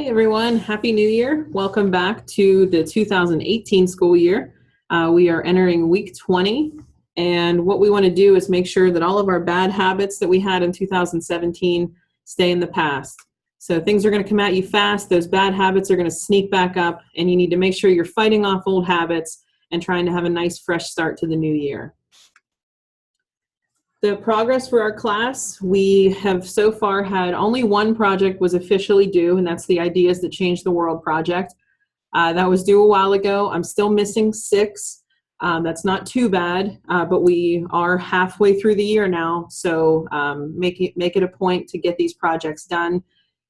Hi, everyone. Happy New Year. Welcome back to the 2018 school year. We are entering week 20, and what we want to do is make sure that all of our bad habits that we had in 2017 stay in the past. So things are going to come at you fast. Those bad habits are going to sneak back up, and you need to make sure you're fighting off old habits and trying to have a nice fresh start to the new year. The progress for our class, we have so far had only one project was officially due, and that's the Ideas That Change the World project. That was due a while ago. I'm still missing 6. That's not too bad, but we are halfway through the year now, so make it a point to get these projects done.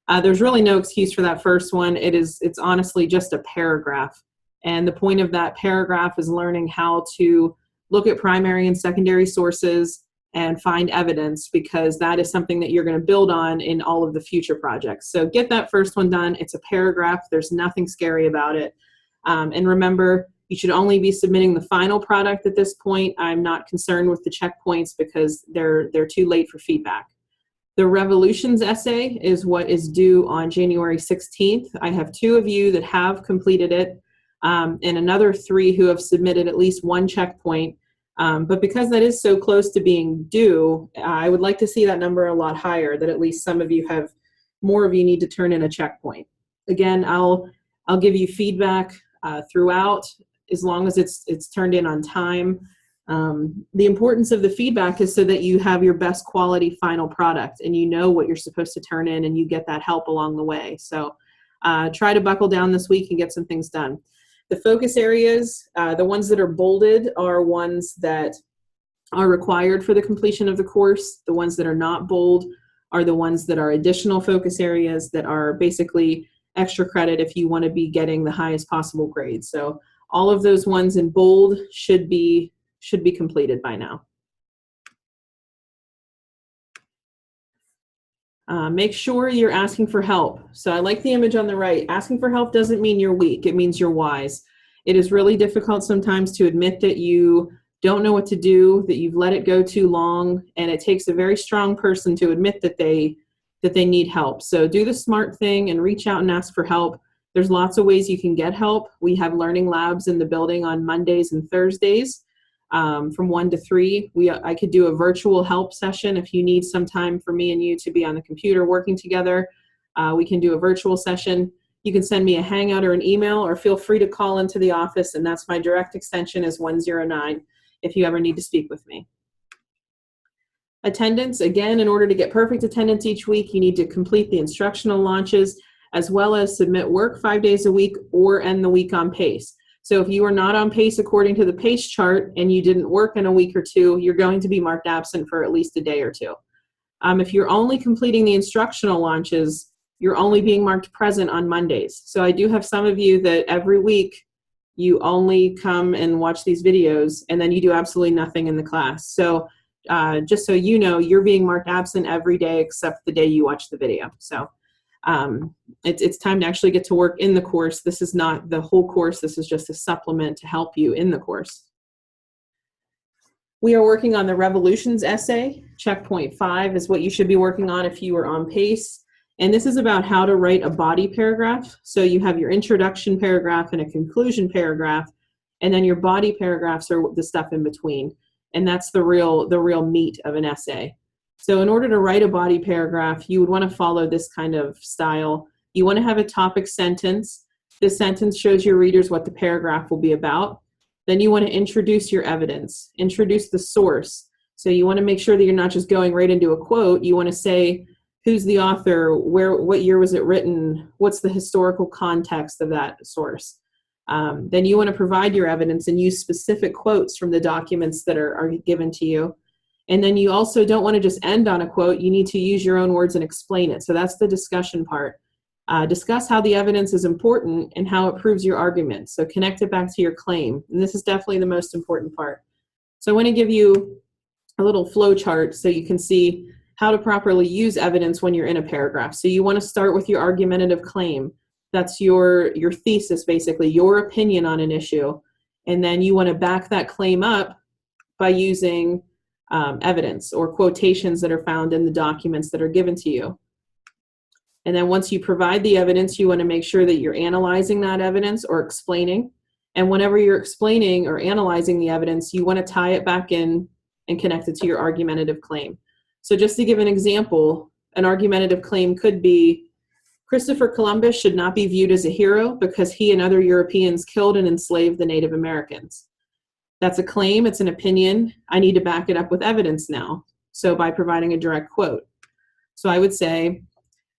There's really no excuse for that first one. It's honestly just a paragraph, and the point of that paragraph is learning how to look at primary and secondary sources and find evidence, because that is something that you're going to build on in all of the future projects. So get that first one done. It's a paragraph. There's nothing scary about it. And remember, you should only be submitting the final product at this point. I'm not concerned with the checkpoints because they're too late for feedback. The Revolutions essay is what is due on January 16th. I have 2 of you that have completed it, and another 3 who have submitted at least 1 checkpoint. But because that is so close to being due, I would like to see that number a lot higher, that at least some of you have, more of you need to turn in a checkpoint. Again, I'll give you feedback throughout, as long as it's turned in on time. The importance of the feedback is so that you have your best quality final product and you know what you're supposed to turn in and you get that help along the way. So try to buckle down this week and get some things done. The focus areas, the ones that are bolded are ones that are required for the completion of the course. The ones that are not bold are the ones that are additional focus areas that are basically extra credit if you want to be getting the highest possible grade. So all of those ones in bold should be completed by now. Make sure you're asking for help. So I like the image on the right. Asking for help doesn't mean you're weak. It means you're wise. It is really difficult sometimes to admit that you don't know what to do, that you've let it go too long, and it takes a very strong person to admit that they need help. So do the smart thing and reach out and ask for help. There's lots of ways you can get help. We have learning labs in the building on Mondays and Thursdays. From 1 to 3, I could do a virtual help session if you need some time for me and you to be on the computer working together. We can do a virtual session. You can send me a hangout or an email, or feel free to call into the office, and that's my direct extension is 109 if you ever need to speak with me. Attendance, again, in order to get perfect attendance each week, you need to complete the instructional launches as well as submit work 5 days a week or end the week on pace. So if you are not on pace according to the pace chart and you didn't work in a week or 2, you're going to be marked absent for at least a day or 2. If you're only completing the instructional launches, you're only being marked present on Mondays. So I do have some of you that every week you only come and watch these videos and then you do absolutely nothing in the class. So just so you know, you're being marked absent every day except the day you watch the video. So it's time to actually get to work in the course. This is not the whole course. This is just a supplement to help you in the course. We are working on the Revolutions essay. Checkpoint 5 is what you should be working on if you are on pace. And this is about how to write a body paragraph. So you have your introduction paragraph and a conclusion paragraph, and then your body paragraphs are the stuff in between. And that's the real meat of an essay. So in order to write a body paragraph, you would want to follow this kind of style. You want to have a topic sentence. This sentence shows your readers what the paragraph will be about. Then you want to introduce your evidence, introduce the source. So you want to make sure that you're not just going right into a quote. You want to say, who's the author, what year was it written, what's the historical context of that source. Then you want to provide your evidence and use specific quotes from the documents that are given to you. And then you also don't want to just end on a quote. You need to use your own words and explain it. So that's the discussion part. Discuss how the evidence is important and how it proves your argument. So connect it back to your claim. And this is definitely the most important part. So I want to give you a little flow chart so you can see how to properly use evidence when you're in a paragraph. So you want to start with your argumentative claim. That's your thesis, basically, your opinion on an issue. And then you want to back that claim up by using evidence or quotations that are found in the documents that are given to you. And then once you provide the evidence, you want to make sure that you're analyzing that evidence or explaining. And whenever you're explaining or analyzing the evidence, you want to tie it back in and connect it to your argumentative claim. So just to give an example, an argumentative claim could be, Christopher Columbus should not be viewed as a hero because he and other Europeans killed and enslaved the Native Americans. That's a claim, it's an opinion. I need to back it up with evidence now. So by providing a direct quote. So I would say,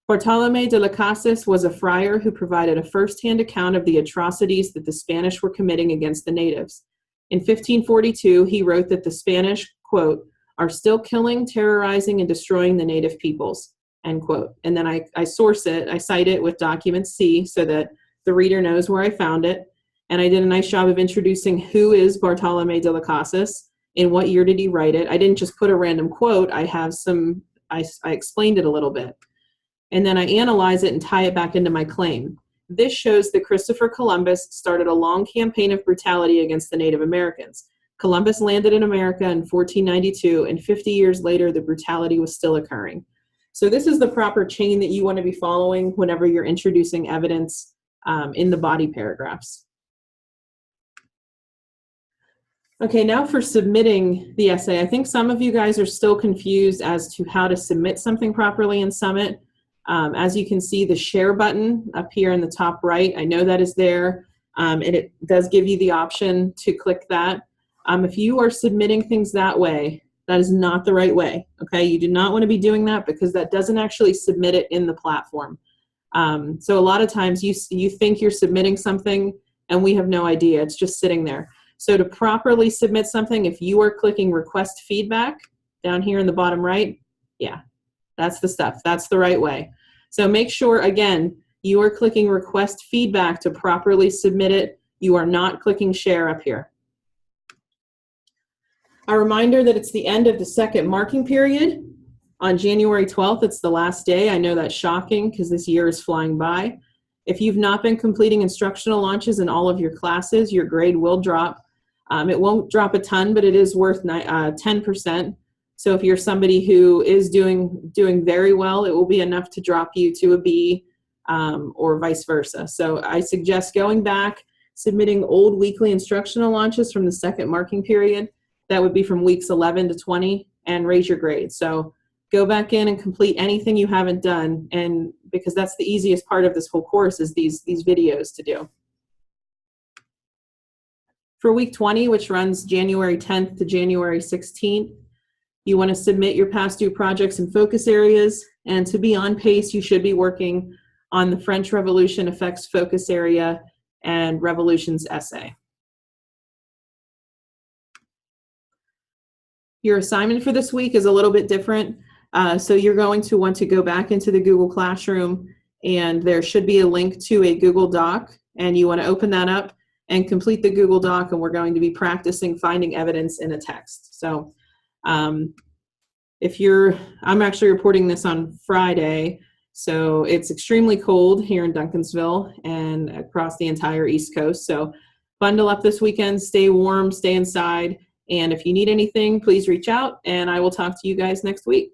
Bartolomé de las Casas was a friar who provided a first-hand account of the atrocities that the Spanish were committing against the natives. In 1542, he wrote that the Spanish, quote, are still killing, terrorizing, and destroying the native peoples, end quote. And then I source it, I cite it with document C so that the reader knows where I found it. And I did a nice job of introducing who is Bartolomé de las Casas, in what year did he write it. I didn't just put a random quote, I explained it a little bit. And then I analyze it and tie it back into my claim. This shows that Christopher Columbus started a long campaign of brutality against the Native Americans. Columbus landed in America in 1492, and 50 years later, the brutality was still occurring. So this is the proper chain that you want to be following whenever you're introducing evidence in the body paragraphs. Okay, now for submitting the essay. I think some of you guys are still confused as to how to submit something properly in Summit. As you can see, the share button up here in the top right, I know that is there, and it does give you the option to click that. If you are submitting things that way, that is not the right way, okay? You do not want to be doing that because that doesn't actually submit it in the platform. So a lot of times you think you're submitting something and we have no idea, it's just sitting there. So to properly submit something, if you are clicking request feedback down here in the bottom right, yeah, that's the stuff. That's the right way. So make sure, again, you are clicking request feedback to properly submit it. You are not clicking share up here. A reminder that it's the end of the second marking period. On January 12th, it's the last day. I know that's shocking because this year is flying by. If you've not been completing instructional launches in all of your classes, your grade will drop. It won't drop a ton, but it is worth 10%. So if you're somebody who is doing very well, it will be enough to drop you to a B or vice versa. So I suggest going back, submitting old weekly instructional launches from the second marking period. That would be from weeks 11 to 20, and raise your grade. So go back in and complete anything you haven't done, and because that's the easiest part of this whole course is these videos to do. For week 20, which runs January 10th to January 16th, you want to submit your past due projects and focus areas, and to be on pace, you should be working on the French Revolution effects focus area and Revolutions essay. Your assignment for this week is a little bit different. So you're going to want to go back into the Google Classroom, and there should be a link to a Google Doc, and you want to open that up and complete the Google Doc, and we're going to be practicing finding evidence in a text. So I'm actually reporting this on Friday, so it's extremely cold here in Duncansville and across the entire East Coast. So bundle up this weekend, stay warm, stay inside, and if you need anything, please reach out, and I will talk to you guys next week.